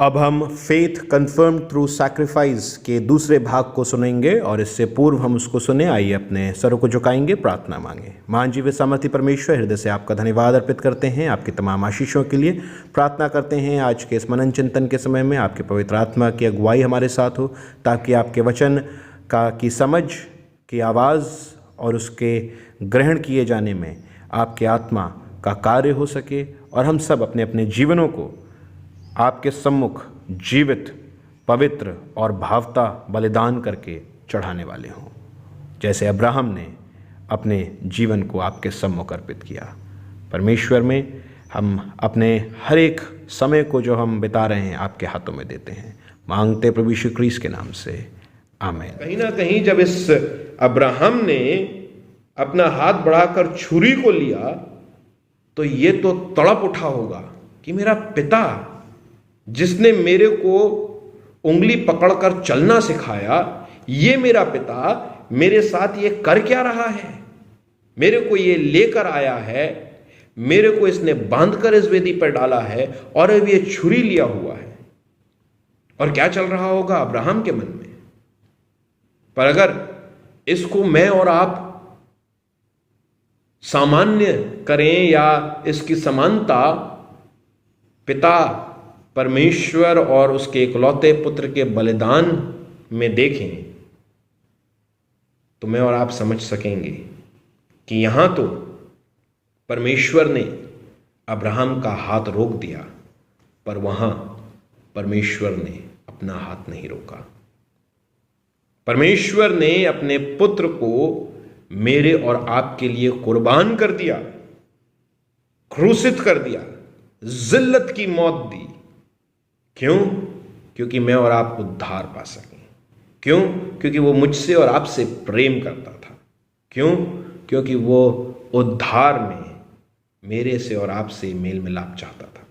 अब हम faith confirm through sacrifice के दूसरे भाग को सुनेंगे और इससे पूर्व हम उसको सुने। आइए अपने सरों को झुकाएंगे, प्रार्थना मांगे। महान जीवित सामर्थी परमेश्वर, हृदय से आपका धन्यवाद अर्पित करते हैं आपकी तमाम आशीषों के लिए। प्रार्थना करते हैं आज के इस मनन चिंतन के समय में आपके पवित्र आत्मा की अगुवाई हमारे साथ हो, ताकि आपके वचन की समझ की आवाज़ और उसके ग्रहण किए जाने में आपके आत्मा का कार्य हो सके और हम सब अपने अपने जीवनों को आपके सम्मुख जीवित, पवित्र और भावता बलिदान करके चढ़ाने वाले हों, जैसे अब्राहम ने अपने जीवन को आपके सम्मुख अर्पित किया। परमेश्वर में हम अपने हर एक समय को जो हम बिता रहे हैं आपके हाथों में देते हैं, मांगते प्रभु यीशु क्रीस्त के नाम से, आमीन। कहीं ना कहीं जब इस अब्राहम ने अपना हाथ बढ़ाकर छुरी को लिया तो ये तो तड़प उठा होगा कि मेरा पिता जिसने मेरे को उंगली पकड़कर चलना सिखाया, ये मेरा पिता मेरे साथ ये कर क्या रहा है? मेरे को ये लेकर आया है, मेरे को इसने बांधकर इस वेदी पर डाला है और अब ये छुरी लिया हुआ है। और क्या चल रहा होगा अब्राहम के मन में? पर अगर इसको मैं और आप सामान्य करें या इसकी समानता पिता परमेश्वर और उसके इकलौते पुत्र के बलिदान में देखें, तो मैं और आप समझ सकेंगे कि यहां तो परमेश्वर ने अब्राहम का हाथ रोक दिया, पर वहां परमेश्वर ने अपना हाथ नहीं रोका। परमेश्वर ने अपने पुत्र को मेरे और आपके लिए कुर्बान कर दिया, क्रूसित कर दिया, जिल्लत की मौत दी। क्यों? क्योंकि मैं और आप उद्धार पा सकें। क्यों? क्योंकि वो मुझसे और आपसे प्रेम करता था। क्यों? क्योंकि वो उद्धार में मेरे से और आपसे मेल मिलाप चाहता था।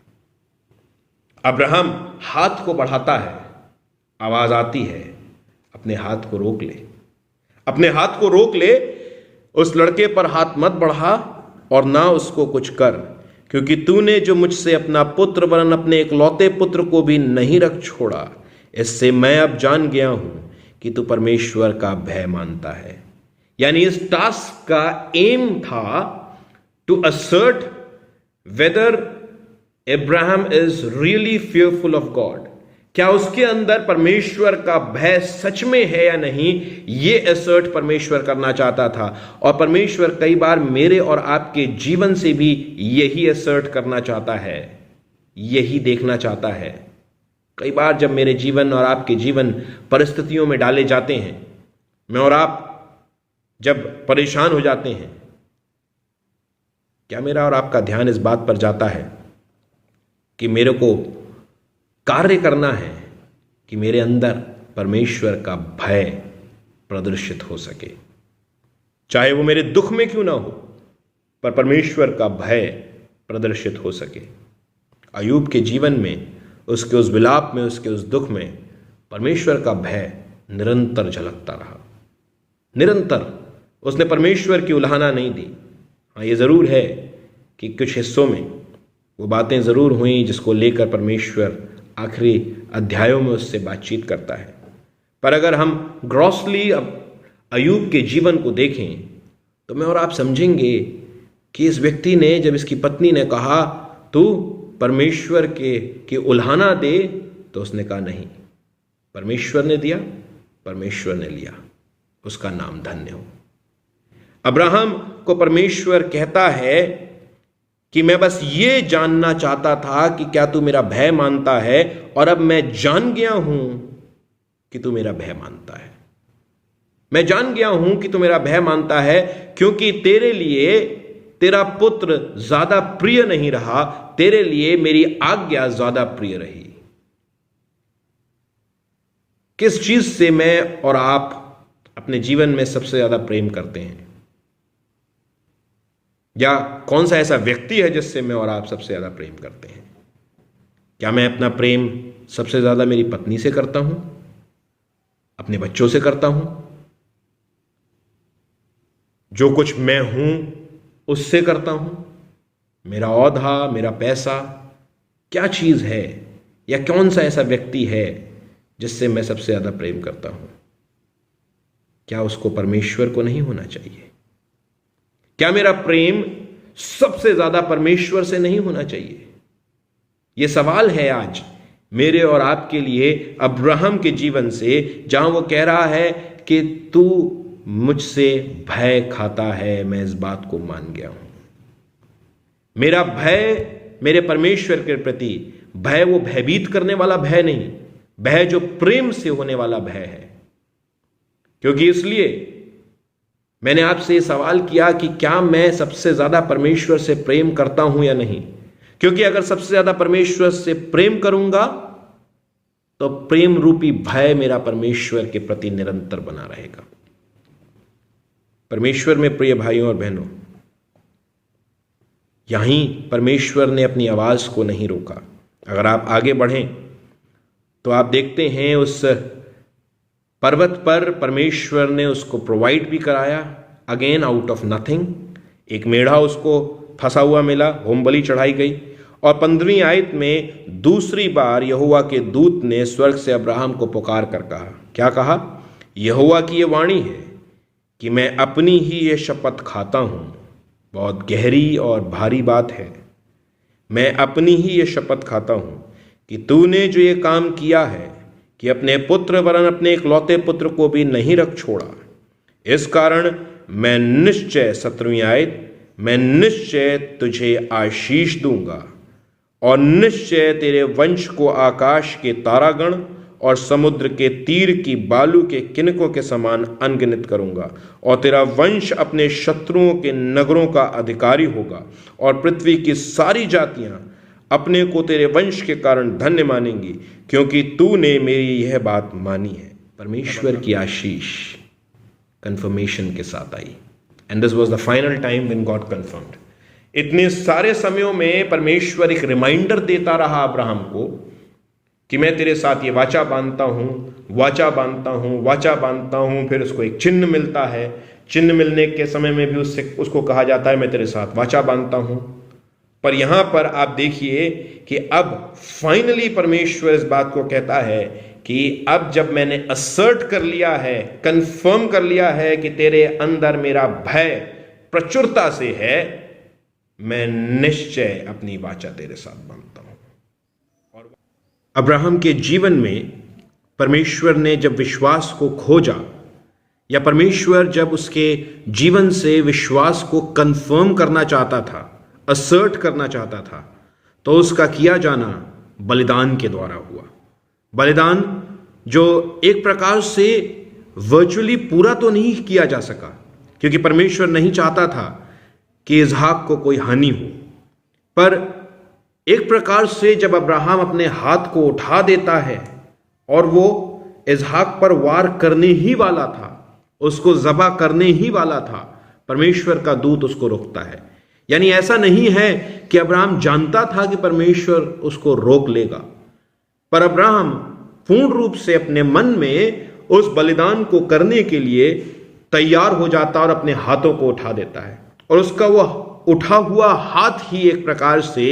अब्राहम हाथ को बढ़ाता है, आवाज आती है, अपने हाथ को रोक ले, अपने हाथ को रोक ले, उस लड़के पर हाथ मत बढ़ा और ना उसको कुछ कर, क्योंकि तूने जो मुझसे अपना पुत्र वरन अपने इकलौते पुत्र को भी नहीं रख छोड़ा, इससे मैं अब जान गया हूं कि तू परमेश्वर का भय मानता है। यानी इस टास्क का एम था to assert whether Abraham is really fearful of God. क्या उसके अंदर परमेश्वर का भय सच में है या नहीं, ये असर्ट परमेश्वर करना चाहता था। और परमेश्वर कई बार मेरे और आपके जीवन से भी यही असर्ट करना चाहता है, यही देखना चाहता है। कई बार जब मेरे जीवन और आपके जीवन परिस्थितियों में डाले जाते हैं, मैं और आप जब परेशान हो जाते हैं, क्या मेरा और आपका ध्यान इस बात पर जाता है कि मेरे को कार्य करना है कि मेरे अंदर परमेश्वर का भय प्रदर्शित हो सके, चाहे वो मेरे दुख में क्यों ना हो, पर परमेश्वर का भय प्रदर्शित हो सके। अय्यूब के जीवन में, उसके उस विलाप में, उसके उस दुख में परमेश्वर का भय निरंतर झलकता रहा। निरंतर उसने परमेश्वर की उल्हाना नहीं दी। हाँ, ये जरूर है कि कुछ हिस्सों में वो बातें जरूर हुई जिसको लेकर परमेश्वर आखिरी अध्यायों में उससे बातचीत करता है। पर अगर हम ग्रॉसली अय्यूब के जीवन को देखें तो मैं और आप समझेंगे कि इस व्यक्ति ने, जब इसकी पत्नी ने कहा तू परमेश्वर के उल्हाना दे, तो उसने कहा नहीं, परमेश्वर ने दिया, परमेश्वर ने लिया, उसका नाम धन्य हो। अब्राहम को परमेश्वर कहता है कि मैं बस ये जानना चाहता था कि क्या तू मेरा भय मानता है, और अब मैं जान गया हूं कि तू मेरा भय मानता है। मैं जान गया हूं कि तू मेरा भय मानता है, क्योंकि तेरे लिए तेरा पुत्र ज्यादा प्रिय नहीं रहा, तेरे लिए मेरी आज्ञा ज्यादा प्रिय रही। किस चीज से मैं और आप अपने जीवन में सबसे ज्यादा प्रेम करते हैं? या कौन सा ऐसा व्यक्ति है जिससे मैं और आप सबसे ज्यादा प्रेम करते हैं? क्या मैं अपना प्रेम सबसे ज्यादा मेरी पत्नी से करता हूं, अपने बच्चों से करता हूं, जो कुछ मैं हूं उससे करता हूं, मेरा औहदा, मेरा पैसा, क्या चीज है? या कौन सा ऐसा व्यक्ति है जिससे मैं सबसे ज़्यादा प्रेम करता हूं? क्या उसको परमेश्वर को नहीं होना चाहिए? क्या मेरा प्रेम सबसे ज़्यादा परमेश्वर से नहीं होना चाहिए? यह सवाल है आज मेरे और आपके लिए अब्राहम के जीवन से, जहां वो कह रहा है कि तू मुझसे भय खाता है, मैं इस बात को मान गया हूं। मेरा भय मेरे परमेश्वर के प्रति भय, वो भयभीत करने वाला भय नहीं, भय जो प्रेम से होने वाला भय है। क्योंकि इसलिए मैंने आपसे ये सवाल किया कि क्या मैं सबसे ज्यादा परमेश्वर से प्रेम करता हूं या नहीं? क्योंकि अगर सबसे ज्यादा परमेश्वर से प्रेम करूंगा तो प्रेम रूपी भय मेरा परमेश्वर के प्रति निरंतर बना रहेगा। परमेश्वर में प्रिय भाइयों और बहनों, यहीं परमेश्वर ने अपनी आवाज को नहीं रोका। अगर आप आगे बढ़ें तो आप देखते हैं उस पर्वत पर परमेश्वर ने उसको प्रोवाइड भी कराया, अगेन आउट ऑफ नथिंग। एक मेढ़ा उसको फंसा हुआ मिला, होम बलि चढ़ाई गई। और 15वीं आयत में दूसरी बार यहोवा के दूत ने स्वर्ग से अब्राहम को पुकार कर कहा, क्या कहा? यहोवा की ये वाणी है कि मैं अपनी ही ये शपथ खाता हूं। बहुत गहरी और भारी बात है। मैं अपनी ही ये शपथ खाता हूं कि तूने जो ये काम किया है कि अपने पुत्र वरन अपने इकलौते पुत्र को भी नहीं रख छोड़ा, इस कारण मैं निश्चय, 17वीं आयत, मैं निश्चय तुझे आशीष दूंगा और निश्चय तेरे वंश को आकाश के तारागण और समुद्र के तीर की बालू के किनकों के समान अनगिनत करूंगा। और तेरा वंश अपने शत्रुओं के नगरों का अधिकारी होगा और पृथ्वी की सारी जातियां अपने को तेरे वंश के कारण धन्य मानेंगी, क्योंकि तूने मेरी यह बात मानी है। परमेश्वर की आशीष कंफर्मेशन के साथ आई। And this was the final time when God confirmed. इतने सारे समयों में परमेश्वर एक रिमाइंडर देता रहा अब्राहम को कि मैं तेरे साथ ये वाचा बांधता हूं, वाचा बांधता हूं, वाचा बांधता हूं। फिर उसको एक चिन्ह मिलता है। चिन्ह मिलने के समय में भी उसको कहा जाता है मैं तेरे साथ वाचा बांधता हूं। पर यहां पर आप देखिए कि अब फाइनली परमेश्वर इस बात को कहता है कि अब जब मैंने असर्ट कर लिया है, कंफर्म कर लिया है कि तेरे अंदर मेरा भय प्रचुरता से है, मैं निश्चय अपनी वाचा तेरे साथ बांधता हूं। और अब्राहम के जीवन में परमेश्वर ने जब विश्वास को खोजा, या परमेश्वर जब उसके जीवन से विश्वास को कंफर्म करना चाहता था, असर्ट करना चाहता था, तो उसका किया जाना बलिदान के द्वारा हुआ। बलिदान जो एक प्रकार से वर्चुअली पूरा तो नहीं किया जा सका, क्योंकि परमेश्वर नहीं चाहता था कि इसहाक को कोई हानि हो। पर एक प्रकार से जब अब्राहम अपने हाथ को उठा देता है और वो इसहाक पर वार करने ही वाला था, उसको ज़बह करने ही वाला था, परमेश्वर का दूत उसको रोकता है। यानी ऐसा नहीं है कि अब्राहम जानता था कि परमेश्वर उसको रोक लेगा, पर अब्राहम पूर्ण रूप से अपने मन में उस बलिदान को करने के लिए तैयार हो जाता और अपने हाथों को उठा देता है। और उसका वह उठा हुआ हाथ ही एक प्रकार से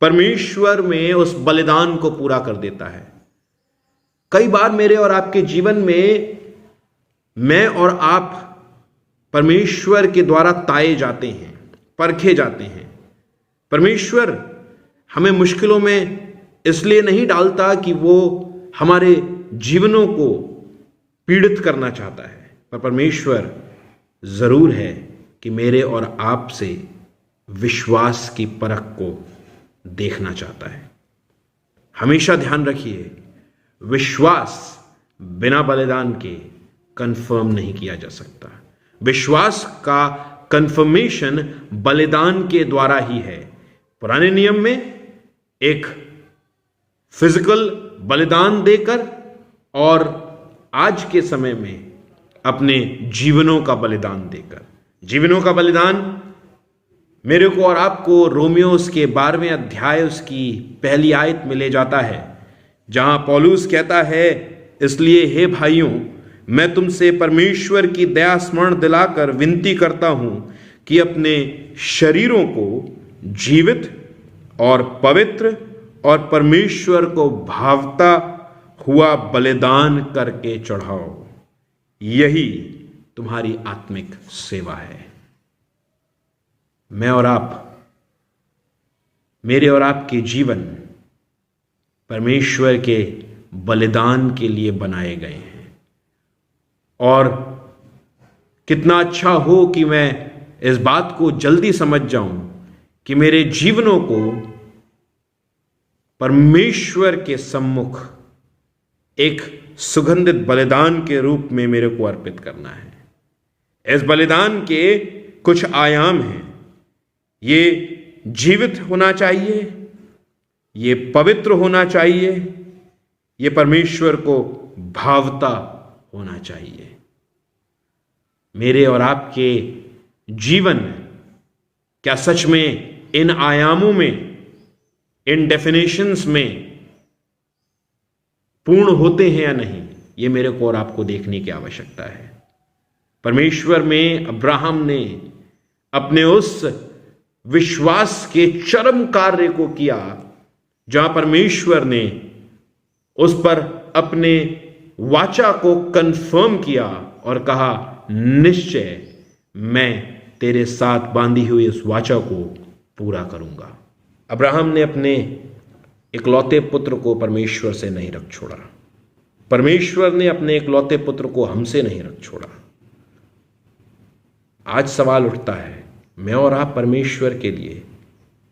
परमेश्वर में उस बलिदान को पूरा कर देता है। कई बार मेरे और आपके जीवन में मैं और आप परमेश्वर के द्वारा ताए जाते हैं, परखे जाते हैं। परमेश्वर हमें मुश्किलों में इसलिए नहीं डालता कि वो हमारे जीवनों को पीड़ित करना चाहता है, पर परमेश्वर जरूर है कि मेरे और आप से विश्वास की परख को देखना चाहता है। हमेशा ध्यान रखिए, विश्वास बिना बलिदान के कंफर्म नहीं किया जा सकता। विश्वास का कंफर्मेशन बलिदान के द्वारा ही है। पुराने नियम में एक फिजिकल बलिदान देकर और आज के समय में अपने जीवनों का बलिदान देकर। जीवनों का बलिदान मेरे को और आपको रोमियो उसके 12वें अध्याय उसकी पहली आयत में ले जाता है, जहां पौलुस कहता है, इसलिए हे भाइयों, मैं तुमसे परमेश्वर की दया स्मरण दिलाकर विनती करता हूं कि अपने शरीरों को जीवित और पवित्र और परमेश्वर को भावता हुआ बलिदान करके चढ़ाओ। यही तुम्हारी आत्मिक सेवा है। मैं और आप, मेरे और आपके जीवन परमेश्वर के बलिदान के लिए बनाए गए हैं। और कितना अच्छा हो कि मैं इस बात को जल्दी समझ जाऊं कि मेरे जीवनों को परमेश्वर के सम्मुख एक सुगंधित बलिदान के रूप में मेरे को अर्पित करना है। इस बलिदान के कुछ आयाम हैं। ये जीवित होना चाहिए, ये पवित्र होना चाहिए, ये परमेश्वर को भावता होना चाहिए। मेरे और आपके जीवन क्या सच में इन आयामों में, इन डेफिनेशंस में पूर्ण होते हैं या नहीं, ये मेरे को और आपको देखने की आवश्यकता है। परमेश्वर में अब्राहम ने अपने उस विश्वास के चरम कार्य को किया जहां परमेश्वर ने उस पर अपने वाचा को कंफर्म किया और कहा, निश्चय मैं तेरे साथ बांधी हुई उस वाचा को पूरा करूंगा। अब्राहम ने अपने इकलौते पुत्र को परमेश्वर से नहीं रख छोड़ा। परमेश्वर ने अपने इकलौते पुत्र को हमसे नहीं रख छोड़ा। आज सवाल उठता है, मैं और आप परमेश्वर के लिए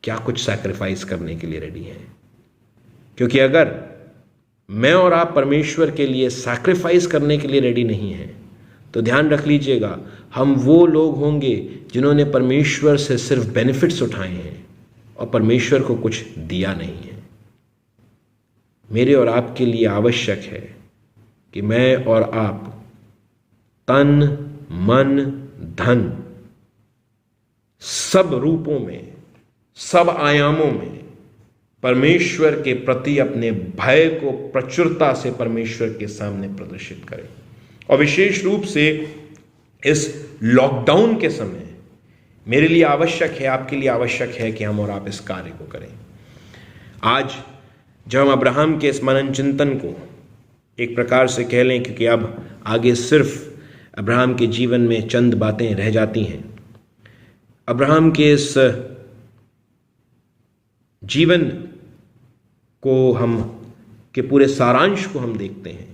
क्या कुछ सैक्रिफाइस करने के लिए रेडी हैं? क्योंकि अगर मैं और आप परमेश्वर के लिए सैक्रिफाइस करने के लिए रेडी नहीं हैं, तो ध्यान रख लीजिएगा, हम वो लोग होंगे जिन्होंने परमेश्वर से सिर्फ बेनिफिट्स उठाए हैं और परमेश्वर को कुछ दिया नहीं है। मेरे और आपके लिए आवश्यक है कि मैं और आप तन, मन, धन सब रूपों में, सब आयामों में परमेश्वर के प्रति अपने भय को प्रचुरता से परमेश्वर के सामने प्रदर्शित करें। और विशेष रूप से इस लॉकडाउन के समय मेरे लिए आवश्यक है, आपके लिए आवश्यक है कि हम और आप इस कार्य को करें। आज जब हम अब्राहम के इस मनन चिंतन को एक प्रकार से कह लें, क्योंकि अब आगे सिर्फ अब्राहम के जीवन में चंद बातें रह जाती हैं, अब्राहम के इस जीवन को हम के पूरे सारांश को हम देखते हैं।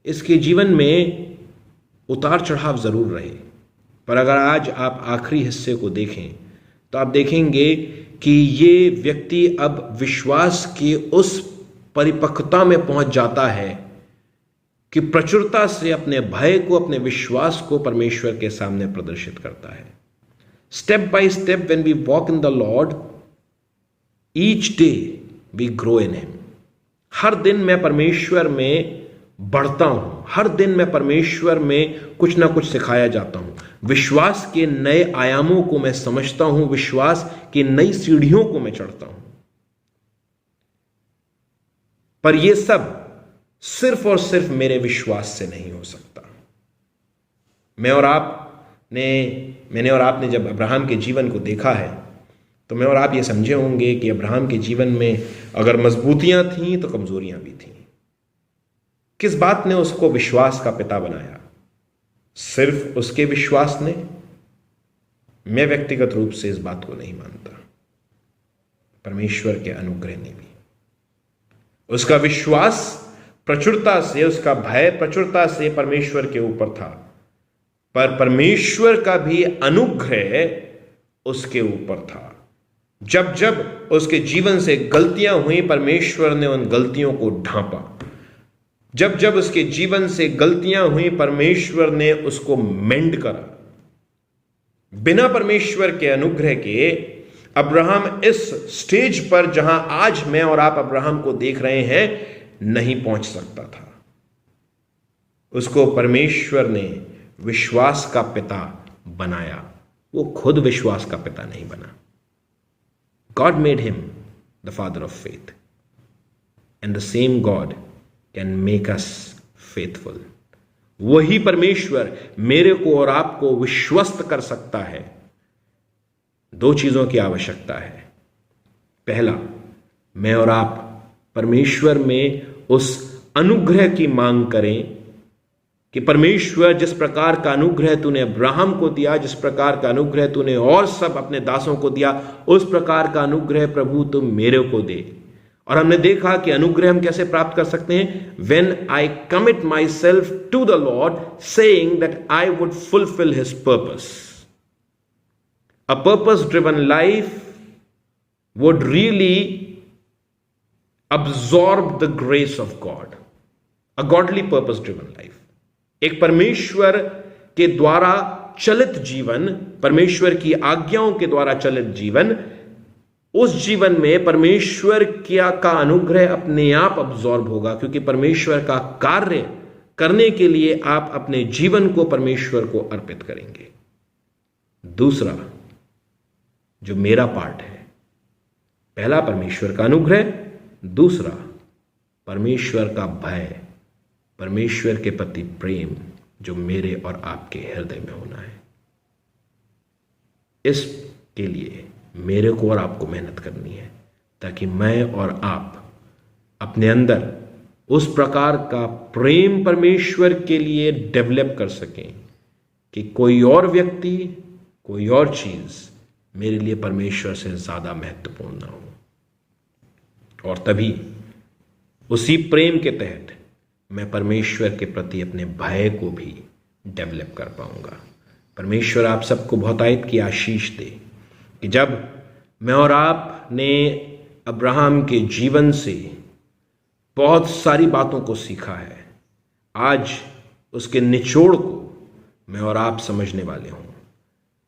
इसके जीवन में उतार चढ़ाव जरूर रहे, पर अगर आज आप आखिरी हिस्से को देखें तो आप देखेंगे कि ये व्यक्ति अब विश्वास की उस परिपक्वता में पहुंच जाता है कि प्रचुरता से अपने भय को, अपने विश्वास को परमेश्वर के सामने प्रदर्शित करता है। Step by step when we walk in the Lord, each day we grow in him. हर दिन मैं परमेश्वर में बढ़ता हूं, हर दिन मैं परमेश्वर में कुछ ना कुछ सिखाया जाता हूं। विश्वास के नए आयामों को मैं समझता हूं, विश्वास की नई सीढ़ियों को मैं चढ़ता हूं। पर यह सब सिर्फ और सिर्फ मेरे विश्वास से नहीं हो सकता। मैंने और आपने जब अब्राहम के जीवन को देखा है तो मैं और आप ये समझे होंगे कि अब्राहम के जीवन में अगर मजबूतियां थीं तो कमजोरियां भी थीं। किस बात ने उसको विश्वास का पिता बनाया? सिर्फ उसके विश्वास ने? मैं व्यक्तिगत रूप से इस बात को नहीं मानता। परमेश्वर के अनुग्रह ने भी। उसका विश्वास प्रचुरता से, उसका भय प्रचुरता से परमेश्वर के ऊपर था, पर परमेश्वर का भी अनुग्रह उसके ऊपर था। जब जब उसके जीवन से गलतियां हुई, परमेश्वर ने उन गलतियों को ढांपा। जब जब उसके जीवन से गलतियां हुई, परमेश्वर ने उसको मेंड करा। बिना परमेश्वर के अनुग्रह के अब्राहम इस स्टेज पर जहां आज मैं और आप अब्राहम को देख रहे हैं नहीं पहुंच सकता था। उसको परमेश्वर ने विश्वास का पिता बनाया, वो खुद विश्वास का पिता नहीं बना। God made him the father of faith, and the same God can make us faithful. वही परमेश्वर मेरे को और आपको विश्वस्त कर सकता है। दो चीजों की आवश्यकता है। पहला, मैं और आप परमेश्वर में उस अनुग्रह की मांग करें कि परमेश्वर, जिस प्रकार का अनुग्रह तूने अब्राहम को दिया, जिस प्रकार का अनुग्रह तूने और सब अपने दासों को दिया, उस प्रकार का अनुग्रह प्रभु तुम मेरे को दे। और हमने देखा कि अनुग्रह हम कैसे प्राप्त कर सकते हैं? When I commit myself to the Lord saying that I would fulfil his purpose. A purpose driven life would really absorb the grace of God, a godly purpose driven life। एक परमेश्वर के द्वारा चलित जीवन, परमेश्वर की आज्ञाओं के द्वारा चलित जीवन, उस जीवन में परमेश्वर का अनुग्रह अपने आप अब्सॉर्ब होगा, क्योंकि परमेश्वर का कार्य करने के लिए आप अपने जीवन को परमेश्वर को अर्पित करेंगे। दूसरा जो मेरा पार्ट है, पहला परमेश्वर का अनुग्रह, दूसरा परमेश्वर का भय, परमेश्वर के प्रति प्रेम जो मेरे और आपके हृदय में होना है। इसके लिए मेरे को और आपको मेहनत करनी है, ताकि मैं और आप अपने अंदर उस प्रकार का प्रेम परमेश्वर के लिए डेवलप कर सकें कि कोई और व्यक्ति, कोई और चीज मेरे लिए परमेश्वर से ज्यादा महत्वपूर्ण ना हो। और तभी उसी प्रेम के तहत मैं परमेश्वर के प्रति अपने भय को भी डेवलप कर पाऊंगा। परमेश्वर आप सबको बहुतायत की आशीष दे कि जब मैं और आप ने अब्राहम के जीवन से बहुत सारी बातों को सीखा है, आज उसके निचोड़ को मैं और आप समझने वाले हों।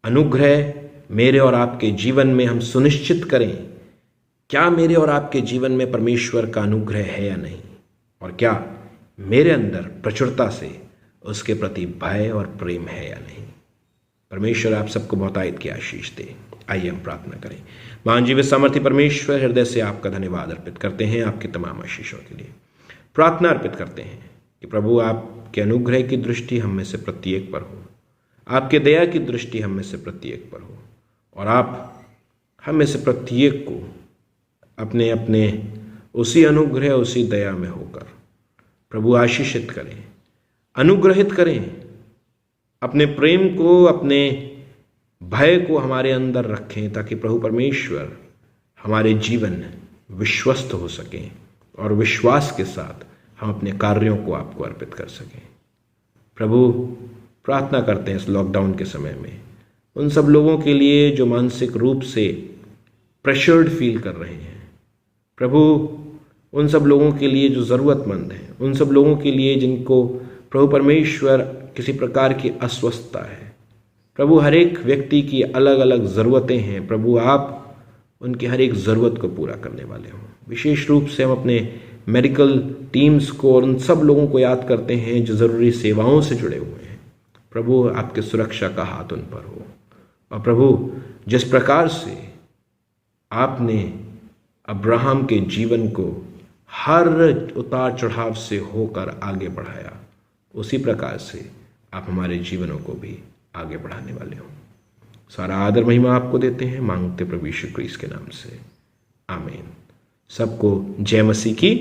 अनुग्रह मेरे और आपके जीवन में हम सुनिश्चित करें, क्या मेरे और आपके जीवन में परमेश्वर का अनुग्रह है या नहीं, और क्या मेरे अंदर प्रचुरता से उसके प्रति भय और प्रेम है या नहीं। परमेश्वर आप सबको बहुतायत की आशीष दे। आइए हम प्रार्थना करें। महान जीवित सामर्थी परमेश्वर, हृदय से आपका धन्यवाद अर्पित करते हैं आपकी तमाम आशीषों के लिए। प्रार्थना अर्पित करते हैं कि प्रभु आपके अनुग्रह की दृष्टि हम में से प्रत्येक पर हो, आपके दया की दृष्टि हम में से प्रत्येक पर हो, और आप हम में से प्रत्येक को अपने अपने उसी अनुग्रह, उसी दया में होकर प्रभु आशीषित करें, अनुग्रहित करें। अपने प्रेम को, अपने भय को हमारे अंदर रखें, ताकि प्रभु परमेश्वर हमारे जीवन विश्वस्त हो सकें और विश्वास के साथ हम अपने कार्यों को आपको अर्पित कर सकें। प्रभु प्रार्थना करते हैं इस लॉकडाउन के समय में उन सब लोगों के लिए जो मानसिक रूप से प्रेशर्ड फील कर रहे हैं। प्रभु उन सब लोगों के लिए जो ज़रूरतमंद हैं, उन सब लोगों के लिए जिनको प्रभु परमेश्वर किसी प्रकार की अस्वस्थता है। प्रभु हर एक व्यक्ति की अलग अलग ज़रूरतें हैं। प्रभु आप उनकी हर एक ज़रूरत को पूरा करने वाले हों। विशेष रूप से हम अपने मेडिकल टीम्स को और उन सब लोगों को याद करते हैं जो ज़रूरी सेवाओं से जुड़े हुए हैं। प्रभु आपके सुरक्षा का हाथ उन पर हो। और प्रभु जिस प्रकार से आपने अब्राहम के जीवन को हर उतार चढ़ाव से होकर आगे बढ़ाया, उसी प्रकार से आप हमारे जीवनों को भी आगे बढ़ाने वाले हो। सारा आदर महिमा आपको देते हैं, मांगते प्रभु यीशु क्रिस्त के नाम से, आमीन। सबको जय मसीह की